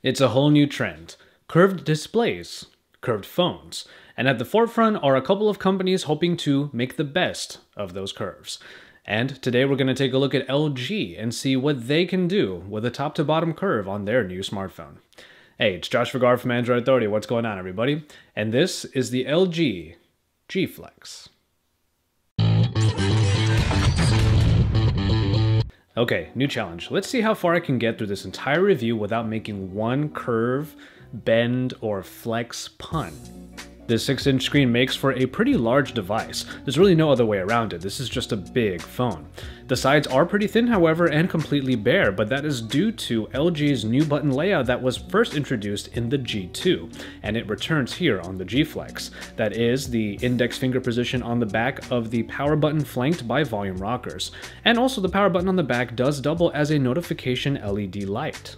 It's a whole new trend. Curved displays, curved phones, and at the forefront are a couple of companies hoping to make the best of those curves. And today we're going to take a look at LG and see what they can do with a top to bottom curve on their new smartphone. Hey, it's Josh Vergara from Android Authority. What's going on, everybody? And this is the LG G Flex. Okay, new challenge. Let's see how far I can get through this entire review without making one curve, bend, or flex pun. This 6-inch screen makes for a pretty large device. There's really no other way around it. This is just a big phone. The sides are pretty thin, however, and completely bare, but that is due to LG's new button layout that was first introduced in the G2, and it returns here on the G Flex. That is the index finger position on the back of the power button flanked by volume rockers. And also the power button on the back does double as a notification LED light.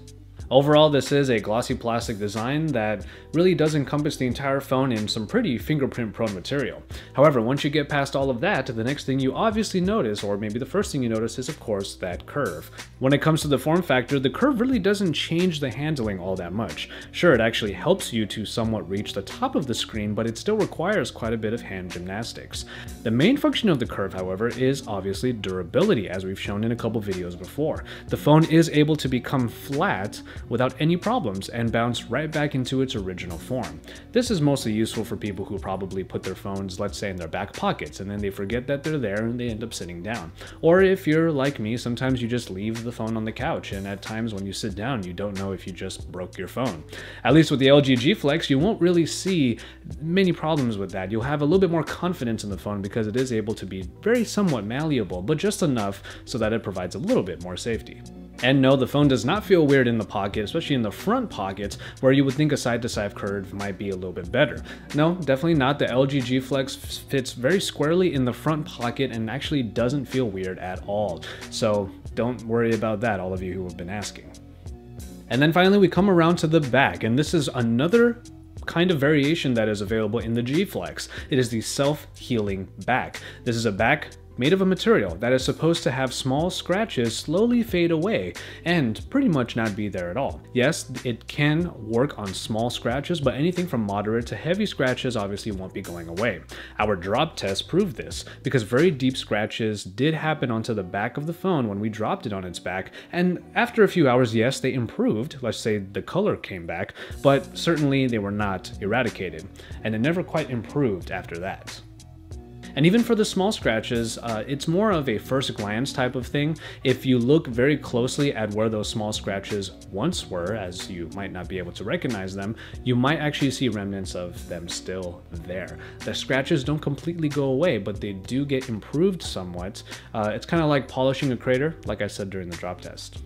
Overall, this is a glossy plastic design that really does encompass the entire phone in some pretty fingerprint-prone material. However, once you get past all of that, the next thing you obviously notice, or maybe the first thing you notice, is of course that curve. When it comes to the form factor, the curve really doesn't change the handling all that much. Sure, it actually helps you to somewhat reach the top of the screen, but it still requires quite a bit of hand gymnastics. The main function of the curve, however, is obviously durability, as we've shown in a couple videos before. The phone is able to become flat without any problems and bounce right back into its original form. This is mostly useful for people who probably put their phones, let's say, in their back pockets, and then they forget that they're there and they end up sitting down. Or if you're like me, sometimes you just leave the phone on the couch, and at times when you sit down, you don't know if you just broke your phone. At least with the LG G Flex, you won't really see many problems with that. You'll have a little bit more confidence in the phone because it is able to be very somewhat malleable, but just enough so that it provides a little bit more safety. And no, the phone does not feel weird in the pocket, especially in the front pockets, where you would think a side-to-side curve might be a little bit better. No, definitely not. The LG G Flex fits very squarely in the front pocket and actually doesn't feel weird at all. So don't worry about that, all of you who have been asking. And then finally we come around to the back, and this is another kind of variation that is available in the G Flex. It is the self-healing back. This is a back made of a material that is supposed to have small scratches slowly fade away and pretty much not be there at all. Yes, it can work on small scratches, but anything from moderate to heavy scratches obviously won't be going away. Our drop test proved this because very deep scratches did happen onto the back of the phone when we dropped it on its back, and after a few hours, yes, they improved. Let's say the color came back, but certainly they were not eradicated, and it never quite improved after that. And even for the small scratches, it's more of a first glance type of thing. If you look very closely at where those small scratches once were, as you might not be able to recognize them, you might actually see remnants of them still there. The scratches don't completely go away, but they do get improved somewhat. It's kind of like polishing a crater, like I said during the drop test.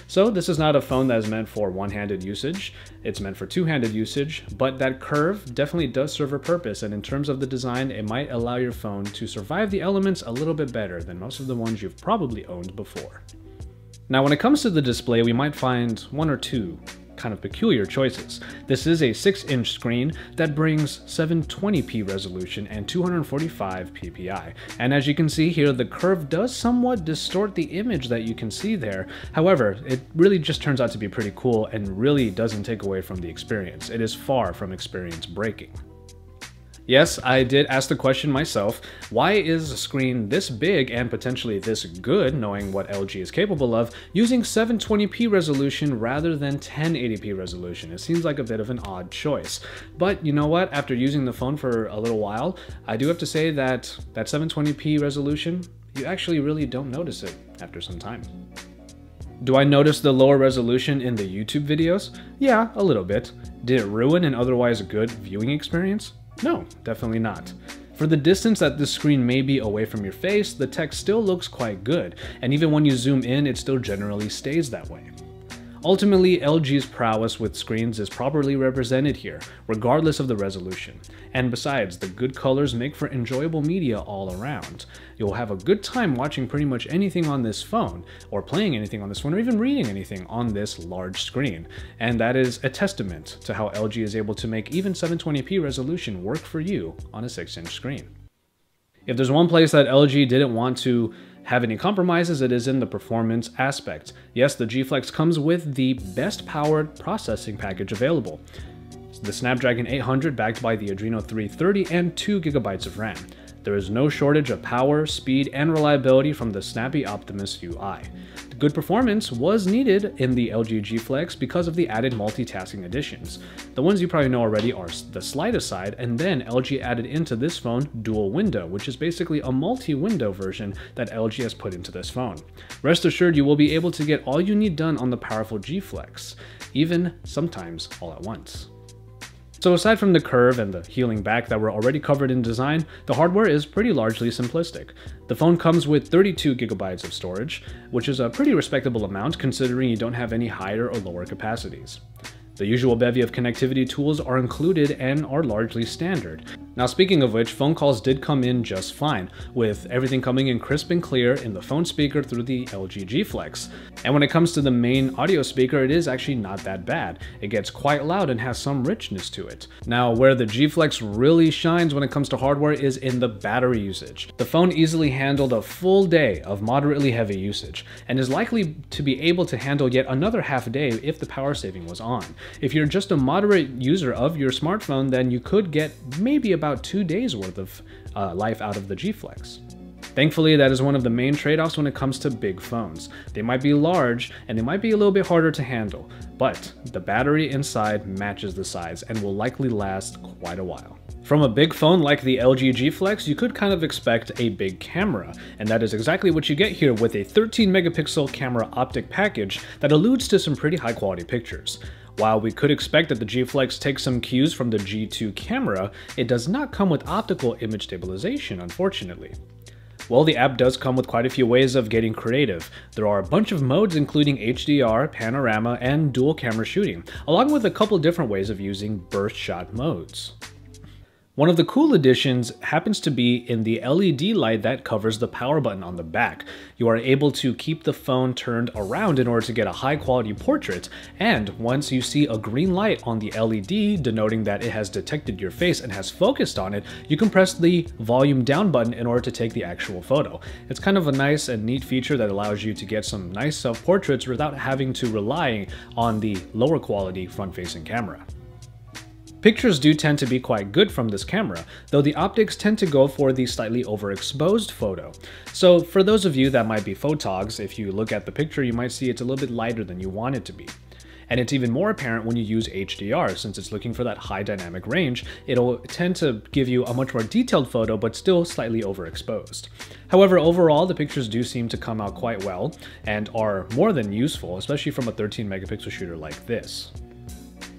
So this is not a phone that is meant for one-handed usage, it's meant for two-handed usage, but that curve definitely does serve a purpose, and in terms of the design, it might allow your phone to survive the elements a little bit better than most of the ones you've probably owned before. Now when it comes to the display, we might find one or two kind of peculiar choices. This is a 6-inch screen that brings 720p resolution and 245 ppi. And as you can see here, the curve does somewhat distort the image that you can see there. However, it really just turns out to be pretty cool and really doesn't take away from the experience. It is far from experience breaking. Yes, I did ask the question myself, why is a screen this big and potentially this good, knowing what LG is capable of, using 720p resolution rather than 1080p resolution? It seems like a bit of an odd choice. But you know what, after using the phone for a little while, I do have to say that 720p resolution, you actually really don't notice it after some time. Do I notice the lower resolution in the YouTube videos? Yeah, a little bit. Did it ruin an otherwise good viewing experience? No, definitely not. For the distance that this screen may be away from your face, the text still looks quite good, and even when you zoom in, it still generally stays that way. Ultimately, LG's prowess with screens is properly represented here, regardless of the resolution. And besides, the good colors make for enjoyable media all around. You'll have a good time watching pretty much anything on this phone, or playing anything on this phone, or even reading anything on this large screen. And that is a testament to how LG is able to make even 720p resolution work for you on a 6-inch screen. If there's one place that LG didn't want to have any compromises, it is in the performance aspect. Yes, the G Flex comes with the best powered processing package available. The Snapdragon 800 backed by the Adreno 330 and 2 GB of RAM. There is no shortage of power, speed, and reliability from the snappy Optimus UI. The good performance was needed in the LG G Flex because of the added multitasking additions. The ones you probably know already are the slide aside, and then LG added into this phone dual window, which is basically a multi-window version that LG has put into this phone. Rest assured, you will be able to get all you need done on the powerful G Flex, even sometimes all at once. So aside from the curve and the healing back that were already covered in design, the hardware is pretty largely simplistic. The phone comes with 32 GB of storage, which is a pretty respectable amount considering you don't have any higher or lower capacities. The usual bevy of connectivity tools are included and are largely standard. Now speaking of which, phone calls did come in just fine, with everything coming in crisp and clear in the phone speaker through the LG G Flex. And when it comes to the main audio speaker, it is actually not that bad. It gets quite loud and has some richness to it. Now where the G Flex really shines when it comes to hardware is in the battery usage. The phone easily handled a full day of moderately heavy usage, and is likely to be able to handle yet another half day if the power saving was on. If you're just a moderate user of your smartphone, then you could get maybe about 2 days worth of life out of the G Flex. Thankfully, that is one of the main trade-offs when it comes to big phones. They might be large and they might be a little bit harder to handle, but the battery inside matches the size and will likely last quite a while. From a big phone like the LG G Flex, you could kind of expect a big camera, and that is exactly what you get here with a 13 megapixel camera optic package that alludes to some pretty high quality pictures. While we could expect that the G Flex takes some cues from the G2 camera, it does not come with optical image stabilization, unfortunately. Well, the app does come with quite a few ways of getting creative. There are a bunch of modes including HDR, panorama, and dual camera shooting, along with a couple different ways of using burst shot modes. One of the cool additions happens to be in the LED light that covers the power button on the back. You are able to keep the phone turned around in order to get a high quality portrait, and once you see a green light on the LED denoting that it has detected your face and has focused on it, you can press the volume down button in order to take the actual photo. It's kind of a nice and neat feature that allows you to get some nice self-portraits without having to rely on the lower quality front-facing camera. Pictures do tend to be quite good from this camera, though the optics tend to go for the slightly overexposed photo. So for those of you that might be photogs, if you look at the picture, you might see it's a little bit lighter than you want it to be. And it's even more apparent when you use HDR, since it's looking for that high dynamic range. It'll tend to give you a much more detailed photo, but still slightly overexposed. However, overall, the pictures do seem to come out quite well and are more than useful, especially from a 13 megapixel shooter like this.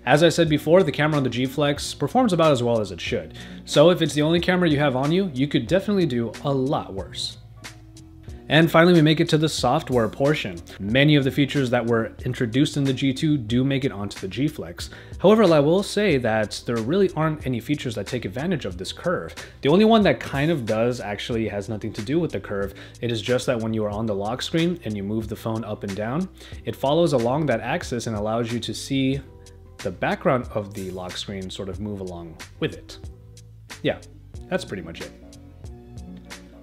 As I said before, the camera on the G Flex performs about as well as it should. So if it's the only camera you have on you, you could definitely do a lot worse. And finally, we make it to the software portion. Many of the features that were introduced in the G2 do make it onto the G Flex. However, I will say that there really aren't any features that take advantage of this curve. The only one that kind of does actually has nothing to do with the curve. It is just that when you are on the lock screen and you move the phone up and down, it follows along that axis and allows you to see the background of the lock screen sort of move along with it. Yeah, that's pretty much it.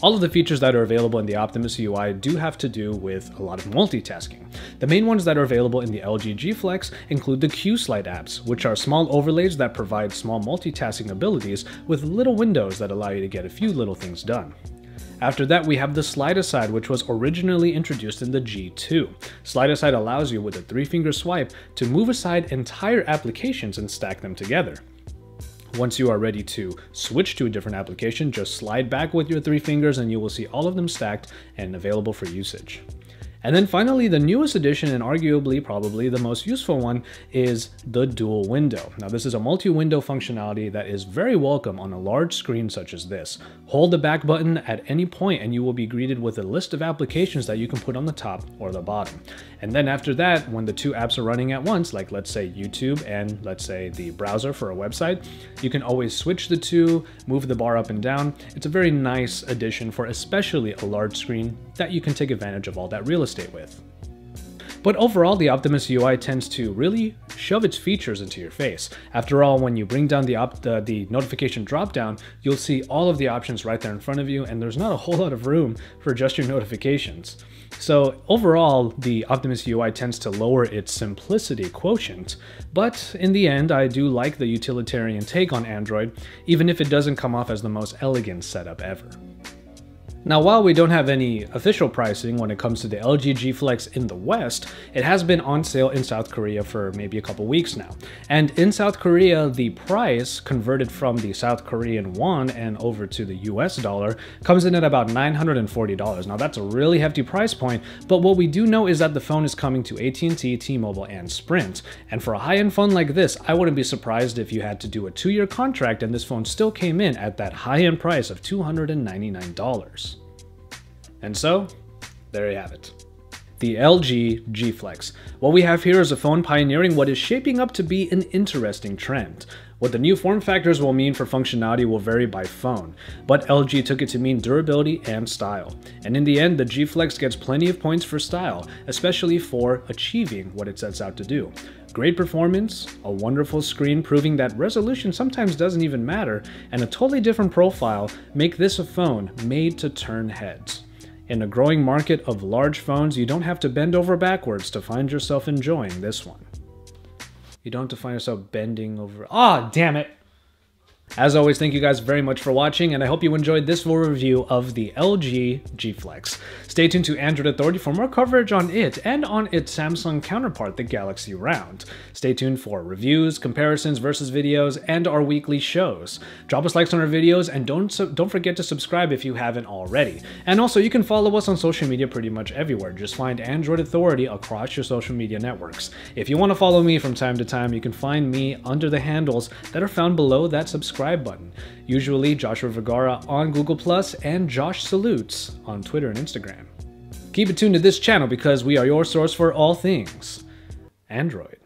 All of the features that are available in the Optimus UI do have to do with a lot of multitasking. The main ones that are available in the LG G Flex include the Q-Slide apps, which are small overlays that provide small multitasking abilities with little windows that allow you to get a few little things done. After that, we have the Slide Aside, which was originally introduced in the G2. Slide Aside allows you with a 3-finger swipe to move aside entire applications and stack them together. Once you are ready to switch to a different application, just slide back with your 3 fingers and you will see all of them stacked and available for usage. And then finally, the newest addition, and arguably probably the most useful one, is the dual window. Now this is a multi-window functionality that is very welcome on a large screen such as this. Hold the back button at any point and you will be greeted with a list of applications that you can put on the top or the bottom. And then after that, when the 2 apps are running at once, like let's say YouTube and let's say the browser for a website, you can always switch the 2, move the bar up and down. It's a very nice addition for especially a large screen that you can take advantage of all that real estate with. But overall, the Optimus UI tends to really shove its features into your face. After all, when you bring down the notification dropdown, you'll see all of the options right there in front of you, and there's not a whole lot of room for just your notifications. So overall, the Optimus UI tends to lower its simplicity quotient, but in the end, I do like the utilitarian take on Android, even if it doesn't come off as the most elegant setup ever. Now, while we don't have any official pricing when it comes to the LG G Flex in the West, it has been on sale in South Korea for maybe a couple weeks now. And in South Korea, the price converted from the South Korean won and over to the US dollar comes in at about $940. Now, that's a really hefty price point, but what we do know is that the phone is coming to AT&T, T-Mobile, and Sprint. And for a high-end phone like this, I wouldn't be surprised if you had to do a 2-year contract and this phone still came in at that high-end price of $299. And so, there you have it. The LG G Flex. What we have here is a phone pioneering what is shaping up to be an interesting trend. What the new form factors will mean for functionality will vary by phone, but LG took it to mean durability and style. And in the end, the G Flex gets plenty of points for style, especially for achieving what it sets out to do. Great performance, a wonderful screen proving that resolution sometimes doesn't even matter, and a totally different profile make this a phone made to turn heads. In a growing market of large phones, you don't have to bend over backwards to find yourself enjoying this one. You don't have to find yourself bending over... Ah, damn it! As always, thank you guys very much for watching, and I hope you enjoyed this full review of the LG G Flex. Stay tuned to Android Authority for more coverage on it and on its Samsung counterpart, the Galaxy Round. Stay tuned for reviews, comparisons versus videos, and our weekly shows. Drop us likes on our videos, and don't forget to subscribe if you haven't already. And also, you can follow us on social media pretty much everywhere. Just find Android Authority across your social media networks. If you want to follow me from time to time, you can find me under the handles that are found below that subscribe button. Usually Joshua Vergara on Google+, and Josh Salutes on Twitter and Instagram. Keep it tuned to this channel because we are your source for all things Android.